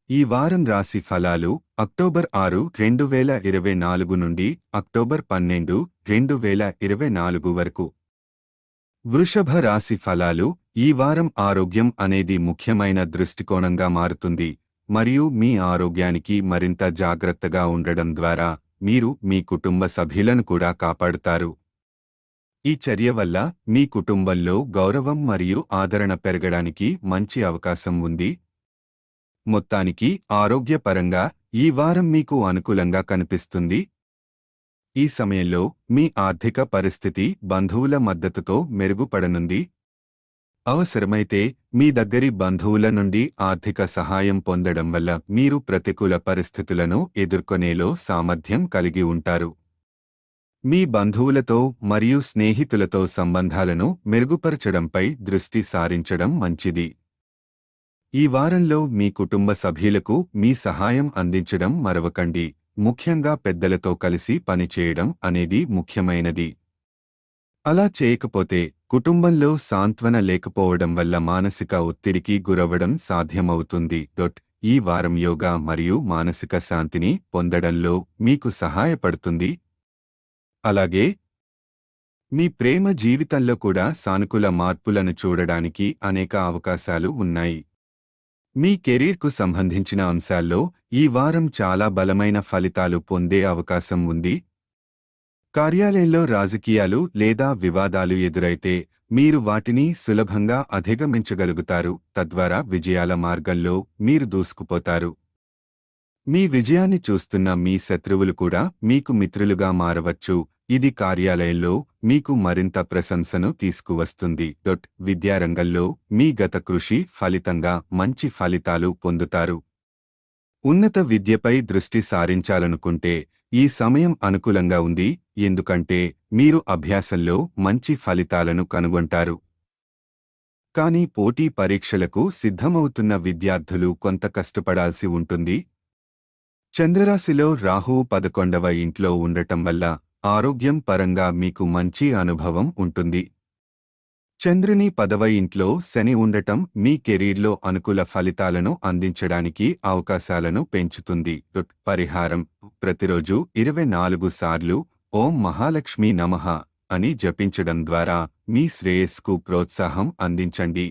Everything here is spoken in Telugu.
ఈ వారం రాశి ఫలాలు అక్టోబర్ 6, 2024 నుండి అక్టోబర్ 12, 2024 వరకు. వృషభ రాశి ఫలాలు ఈ వారం ఆరోగ్యం అనేది ముఖ్యమైన దృష్టికోణంగా మారుతుంది మరియు మీ ఆరోగ్యానికి మరింత జాగ్రత్తగా ఉండడం ద్వారా మీరు మీ కుటుంబ సభ్యులను కూడా కాపాడుతారు. ఈ చర్య వల్ల మీ కుటుంబంలో గౌరవం మరియు ఆదరణ పెరగడానికి మంచి అవకాశం ఉంది. మొత్తానికి ఆరోగ్యపరంగా ఈ వారం మీకు అనుకూలంగా కనిపిస్తుంది. ఈ సమయంలో మీ ఆర్థిక పరిస్థితి బంధువుల మద్దతుతో మెరుగుపడనుంది. అవసరమైతే మీ దగ్గరి బంధువుల నుండి ఆర్థిక సహాయం పొందడం వల్ల మీరు ప్రతికూల పరిస్థితులను ఎదుర్కొనేలో సామర్థ్యం కలిగి ఉంటారు. మీ బంధువులతో మరియు స్నేహితులతో సంబంధాలను మెరుగుపరచడంపై దృష్టి సారించడం మంచిది. ఈ వారంలో మీ కుటుంబ సభ్యులకు మీ సహాయం అందించడం మరవకండి. ముఖ్యంగా పెద్దలతో కలిసి పనిచేయడం అనేది ముఖ్యమైనది. అలా చేయకపోతే కుటుంబంలో సాంత్వన లేకపోవడం వల్ల మానసిక ఒత్తిడికి గురవ్వడం సాధ్యమవుతుంది. ఈ వారం యోగా మరియు మానసిక శాంతిని పొందడంలో మీకు సహాయపడుతుంది. అలాగే మీ ప్రేమ జీవితంలో కూడా సానుకూల మార్పులను చూడడానికి అనేక అవకాశాలు ఉన్నాయి. మీ కెరీర్కు సంబంధించిన అంశాల్లో ఈ వారం చాలా బలమైన ఫలితాలు పొందే అవకాశం ఉంది. కార్యాలయంలో రాజకీయాలు లేదా వివాదాలు ఎదురైతే మీరు వాటిని సులభంగా అధిగమించగలుగుతారు. తద్వారా విజయాల మార్గంలో మీరు దూసుకుపోతారు. మీ విజయాన్ని చూస్తున్న మీ శత్రువులు కూడా మీకు మిత్రులుగా మారవచ్చు. ఇది కార్యాలయంలో మీకు మరింత ప్రశంసను తీసుకువస్తుంది. విద్యారంగంలో మీ గత కృషి ఫలితంగా మంచి ఫలితాలు పొందుతారు. ఉన్నత విద్యపై దృష్టి సారించాలనుకుంటే ఈ సమయం అనుకూలంగా ఉంది, ఎందుకంటే మీరు అభ్యాసంలో మంచి ఫలితాలను కనుగొంటారు. కానీ పోటీ పరీక్షలకు సిద్ధమవుతున్న విద్యార్థులు కొంత కష్టపడాల్సి ఉంటుంది. చంద్రరాశిలో రాహువు 11వ ఇంట్లో ఉండటం వల్ల ఆరోగ్యం పరంగా మీకు మంచి అనుభవం ఉంటుంది. చంద్రుని 10వ ఇంట్లో శని ఉండటం మీ కెరీర్లో అనుకూల ఫలితాలను అందించడానికి అవకాశాలను పెంచుతుంది. పరిహారం: ప్రతిరోజు 24 సార్లు ఓం మహాలక్ష్మీ నమః అని జపించడం ద్వారా మీ శ్రేయస్సుకు ప్రోత్సాహం అందించండి.